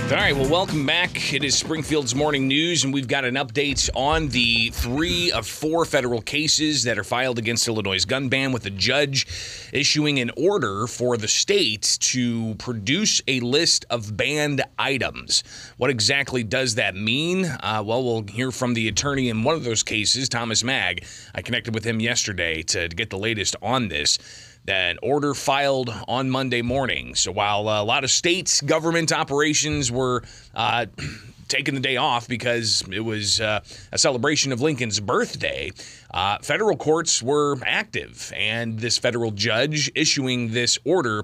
All right, well, welcome back. It is Springfield's Morning News, and we've got an update on the 3 of 4 federal cases that are filed against Illinois' gun ban, with a judge issuing an order for the state to produce a list of banned items. What exactly does that mean? Well, we'll hear from the attorney in one of those cases, Thomas Maag. I connected with him yesterday to get the latest on this. That order filed on Monday morning. So while a lot of states' government operations were taking the day off because it was a celebration of Lincoln's birthday, federal courts were active, and this federal judge issuing this order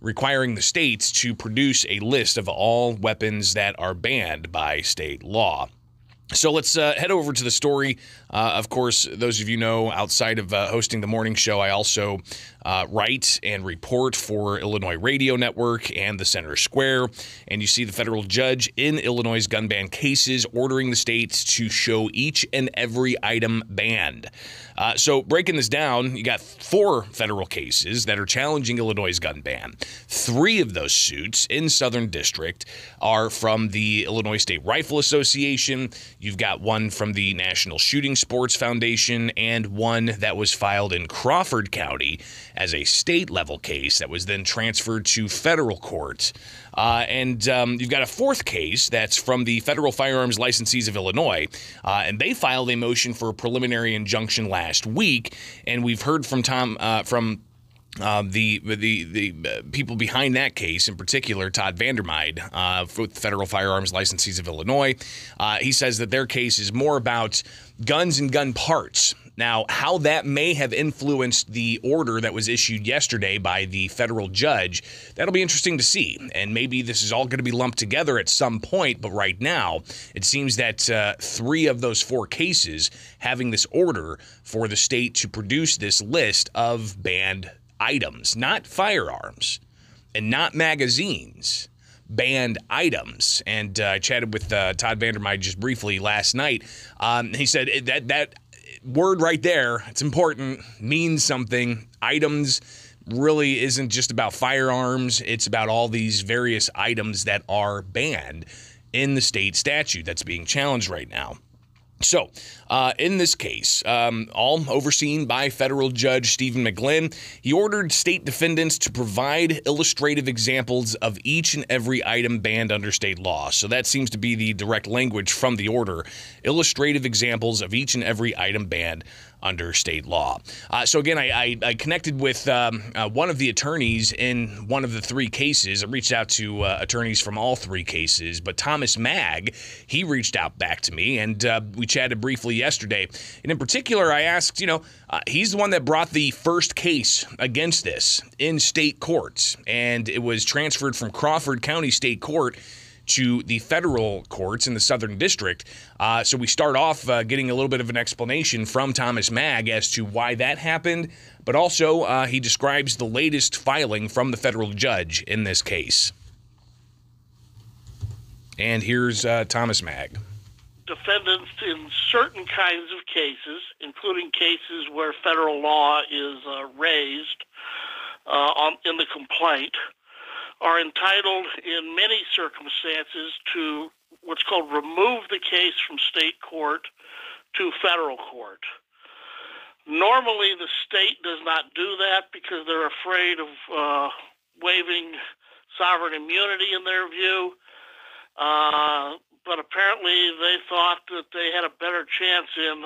requiring the states to produce a list of all weapons that are banned by state law. So let's head over to the story. Of course, those of you know, outside of hosting the morning show, I also write and report for Illinois Radio Network and the Center Square. And you see the federal judge in Illinois' gun ban cases ordering the states to show each and every item banned. So breaking this down, you got 4 federal cases that are challenging Illinois' gun ban. 3 of those suits in Southern District are from the Illinois State Rifle Association. You've got one from the National Shooting Sports Foundation and one that was filed in Crawford County as a state-level case that was then transferred to federal court. And you've got a 4th case that's from the Federal Firearms Licensees of Illinois, and they filed a motion for a preliminary injunction last week. And we've heard from the people behind that case, in particular, Todd Vandermeide, with Federal Firearms Licensees of Illinois. He says that their case is more about guns and gun parts. Now, how that may have influenced the order that was issued yesterday by the federal judge, that'll be interesting to see. And maybe this is all going to be lumped together at some point, but right now, it seems that 3 of those 4 cases having this order for the state to produce this list of banned items, not firearms and not magazines, banned items. And I chatted with Todd Vandermeide just briefly last night. He said that word right there, it's important, means something. Items really isn't just about firearms. It's about all these various items that are banned in the state statute that's being challenged right now. So, in this case, all overseen by federal judge Stephen McGlynn, he ordered state defendants to provide illustrative examples of each and every item banned under state law. So that seems to be the direct language from the order, illustrative examples of each and every item banned under state law. So again, I connected with one of the attorneys in one of the 3 cases. I reached out to attorneys from all 3 cases, but Thomas Maag, he reached out back to me, and we chatted briefly yesterday. And in particular, I asked, he's the one that brought the first case against this in state courts, and it was transferred from Crawford County State Court to the federal courts in the Southern District. So we start off getting a little bit of an explanation from Thomas Maag as to why that happened, but also he describes the latest filing from the federal judge in this case. And here's Thomas Maag. Defendants in certain kinds of cases, including cases where federal law is raised in the complaint, are entitled in many circumstances to what's called remove the case from state court to federal court. Normally, the state does not do that because they're afraid of waiving sovereign immunity in their view. But apparently they thought that they had a better chance in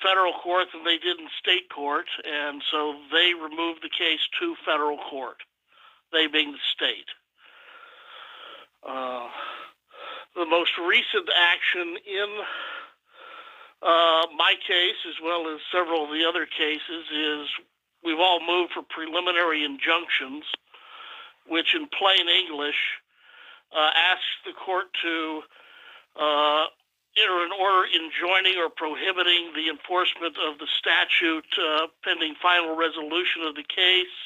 federal court than they did in state court, and so they removed the case to federal court, they being the state. The most recent action in my case, as well as several of the other cases, is we've all moved for preliminary injunctions, which in plain English asks the court to enter an order enjoining or prohibiting the enforcement of the statute pending final resolution of the case,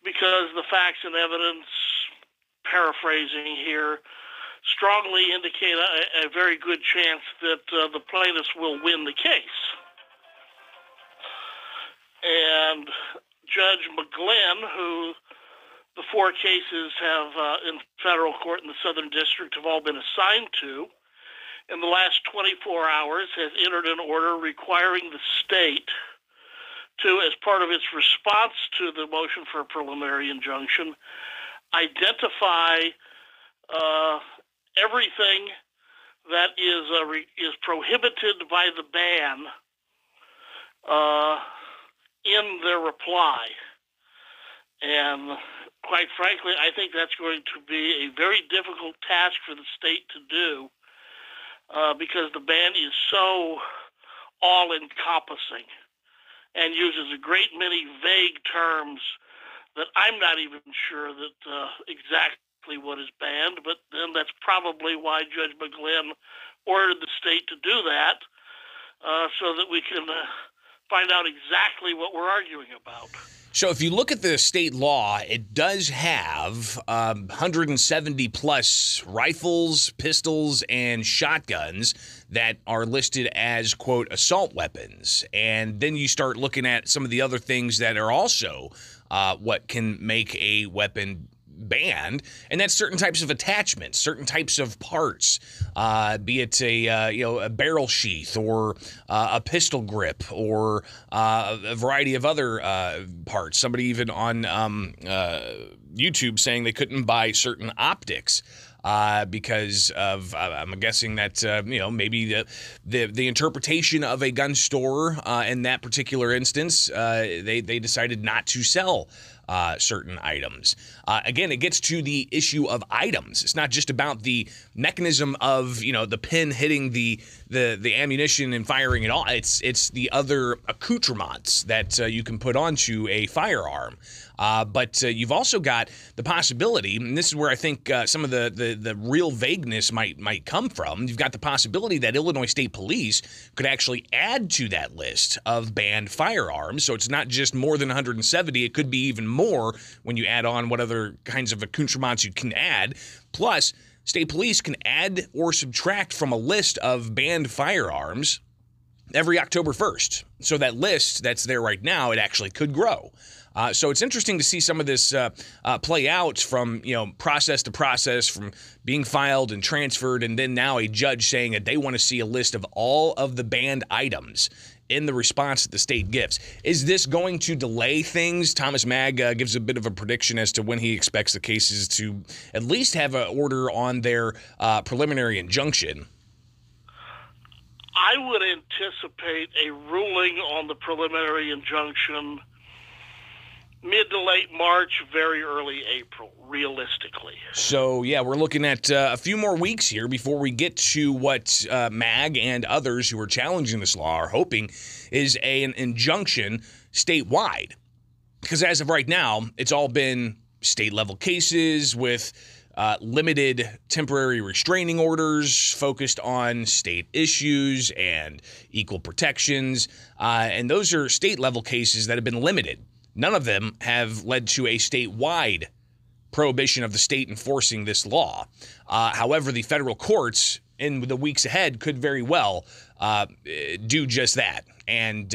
because the facts and evidence, paraphrasing here, strongly indicate a very good chance that the plaintiffs will win the case. And Judge McGlynn, who the 4 cases have in federal court in the Southern District have all been assigned to. In the last 24 hours, has entered an order requiring the state to, as part of its response to the motion for a preliminary injunction, identify everything that is prohibited by the ban in their reply. And quite frankly, I think that's going to be a very difficult task for the state to do because the ban is so all-encompassing and uses a great many vague terms that I'm not even sure that exactly what is banned, but then that's probably why Judge McGlynn ordered the state to do that so that we can find out exactly what we're arguing about. So if you look at the state law, it does have 170 plus rifles, pistols, and shotguns that are listed as, quote, assault weapons. And then you start looking at some of the other things that are also what can make a weapon banned, and that's certain types of attachments, certain types of parts, be it a barrel sheath or a pistol grip or a variety of other parts. Somebody even on YouTube saying they couldn't buy certain optics because of I'm guessing that maybe the interpretation of a gun store in that particular instance, they decided not to sell certain items. Again, it gets to the issue of items. It's not just about the mechanism of the pin hitting the ammunition and firing it all. It's the other accoutrements that you can put onto a firearm. But you've also got the possibility, and this is where I think some of the real vagueness might come from. You've got the possibility that Illinois State Police could actually add to that list of banned firearms. So it's not just more than 170. It could be even more when you add on what other kinds of accoutrements you can add. Plus, state police can add or subtract from a list of banned firearms every October 1st. So that list that's there right now, it actually could grow. So it's interesting to see some of this play out from process to process, from being filed and transferred, and then now a judge saying that they want to see a list of all of the banned items in the response that the state gives. Is this going to delay things? Thomas Maag gives a bit of a prediction as to when he expects the cases to at least have an order on their preliminary injunction. I would anticipate a ruling on the preliminary injunction mid to late March, very early April, realistically. So, yeah, we're looking at a few more weeks here before we get to what Mag and others who are challenging this law are hoping is an injunction statewide. Because as of right now, it's all been state-level cases with limited temporary restraining orders focused on state issues and equal protections. And those are state-level cases that have been limited. None of them have led to a statewide prohibition of the state enforcing this law. However, the federal courts in the weeks ahead could very well do just that and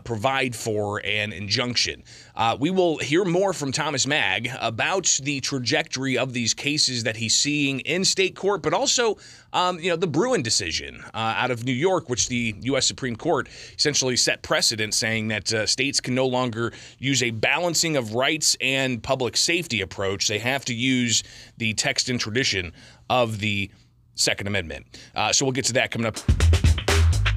provide for an injunction. We will hear more from Thomas Maag about the trajectory of these cases that he's seeing in state court, but also, the Bruin decision out of New York, which the U.S. Supreme Court essentially set precedent saying that states can no longer use a balancing of rights and public safety approach. They have to use the text and tradition of the Second Amendment. So we'll get to that coming up.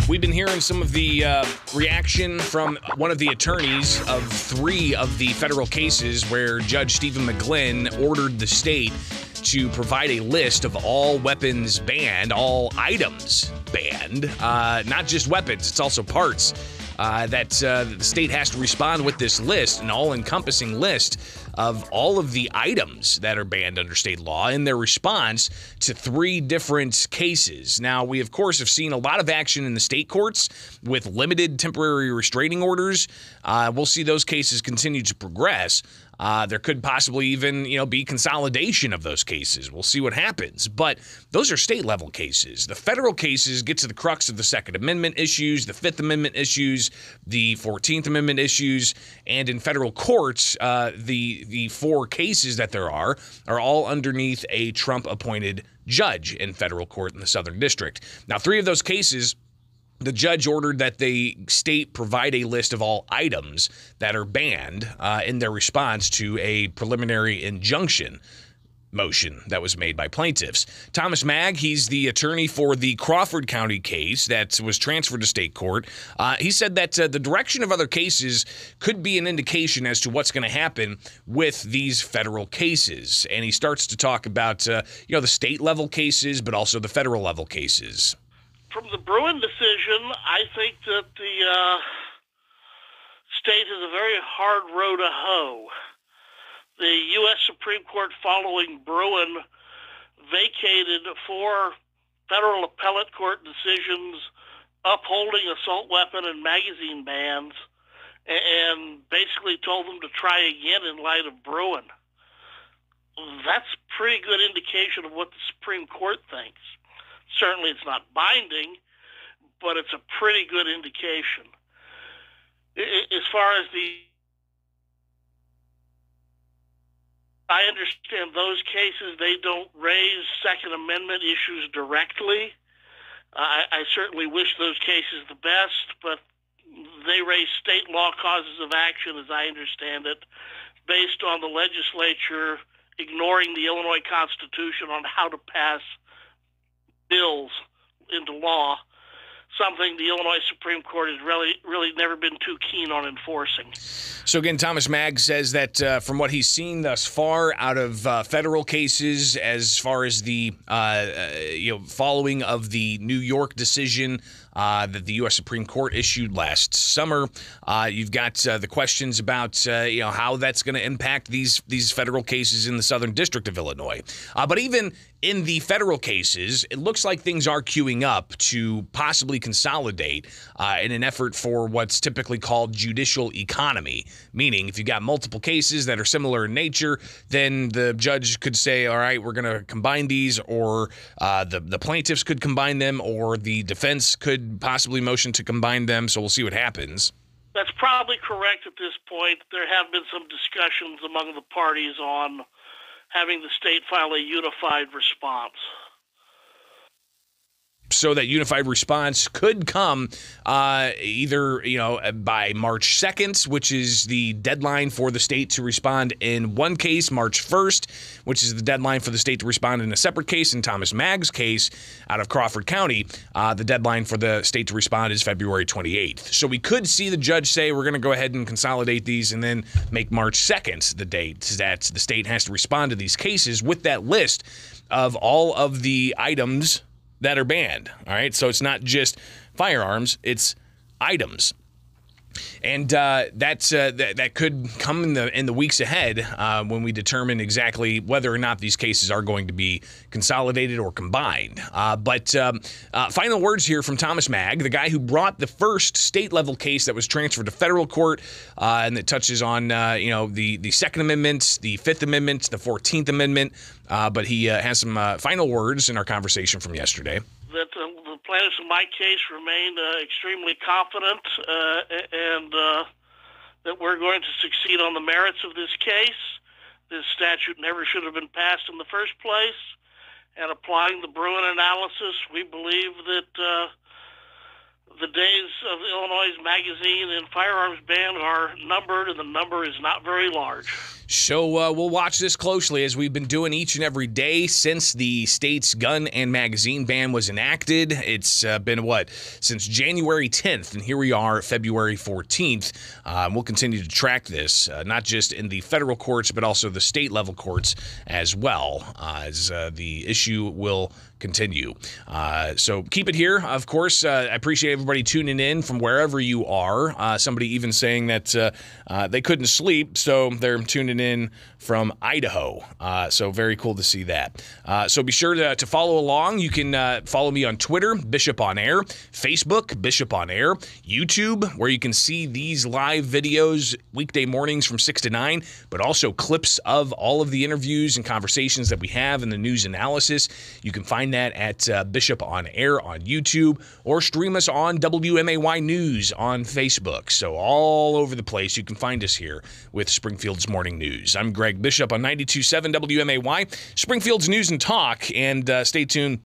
We've been hearing some of the reaction from one of the attorneys of 3 of the federal cases where Judge Stephen McGlynn ordered the state to provide a list of all weapons banned, all items banned, not just weapons, it's also parts, that the state has to respond with this list, an all-encompassing list of all of the items that are banned under state law in their response to 3 different cases. Now, we, of course, have seen a lot of action in the state courts with limited temporary restraining orders. We'll see those cases continue to progress. There could possibly even, be consolidation of those cases. We'll see what happens. But those are state-level cases. The federal cases get to the crux of the Second Amendment issues, the Fifth Amendment issues, the 14th Amendment issues, and in federal courts, the four cases that there are all underneath a Trump-appointed judge in federal court in the Southern District. Now, three of those cases, the judge ordered that the state provide a list of all items that are banned in their response to a preliminary injunction motion that was made by plaintiffs. Thomas Maag, he's the attorney for the Crawford County case that was transferred to state court. He said that the direction of other cases could be an indication as to what's going to happen with these federal cases. And he starts to talk about, the state-level cases, but also the federal-level cases. From the Bruin decision, I think that the state has a very hard row to hoe. The U.S. Supreme Court, following Bruin, vacated 4 federal appellate court decisions upholding assault weapon and magazine bans and basically told them to try again in light of Bruin. That's a pretty good indication of what the Supreme Court thinks. Certainly it's not binding, but it's a pretty good indication. As far as I understand those cases, they don't raise Second Amendment issues directly. I certainly wish those cases the best, but they raise state law causes of action, as I understand it, based on the legislature ignoring the Illinois Constitution on how to pass bills into law, something the Illinois Supreme Court has really never been too keen on enforcing. So again, Thomas Maag says that from what he's seen thus far out of federal cases, as far as the following of the New York decision that the U.S. Supreme Court issued last summer, you've got the questions about how that's going to impact these federal cases in the Southern District of Illinois. But even in the federal cases, it looks like things are queuing up to possibly consolidate in an effort for what's typically called judicial economy, meaning if you got multiple cases that are similar in nature, then the judge could say, all right, we're going to combine these, or the plaintiffs could combine them, or the defense could possibly motion to combine them. So we'll see what happens. That's probably correct at this point. There have been some discussions among the parties on having the state file a unified response. So that unified response could come either, by March 2nd, which is the deadline for the state to respond in one case, March 1st, which is the deadline for the state to respond in a separate case. In Thomas Maag's case out of Crawford County, the deadline for the state to respond is February 28th. So we could see the judge say, we're going to go ahead and consolidate these and then make March 2nd the date that the state has to respond to these cases with that list of all of the items that are banned. All right, so it's not just firearms, it's items. And that could come in the weeks ahead when we determine exactly whether or not these cases are going to be consolidated or combined. But final words here from Thomas Maag, the guy who brought the first state-level case that was transferred to federal court and that touches on the Second Amendment, the Fifth Amendment, the 14th Amendment. But he has some final words in our conversation from yesterday. That the plaintiffs in my case remain extremely confident and that we're going to succeed on the merits of this case. This statute never should have been passed in the first place. And applying the Bruin analysis, we believe that the days of Illinois' magazine and firearms ban are numbered, and the number is not very large. So we'll watch this closely, as we've been doing each and every day since the state's gun and magazine ban was enacted. It's been, since January 10th, and here we are, February 14th. We'll continue to track this, not just in the federal courts, but also the state-level courts as well, as the issue will continue. So keep it here. Of course, I appreciate everybody tuning in from wherever you are. Somebody even saying that they couldn't sleep, so they're tuning in from Idaho. So very cool to see that. So be sure to follow along. You can follow me on Twitter, Bishop on Air, Facebook, Bishop on Air, YouTube, where you can see these live videos weekday mornings from 6 to 9, but also clips of all of the interviews and conversations that we have in the news analysis. You can find that at Bishop on Air on YouTube, or stream us on WMAY News on Facebook. So all over the place, you can find us here with Springfield's Morning News. I'm Greg Bishop on 92.7 WMAY, Springfield's News and Talk, and stay tuned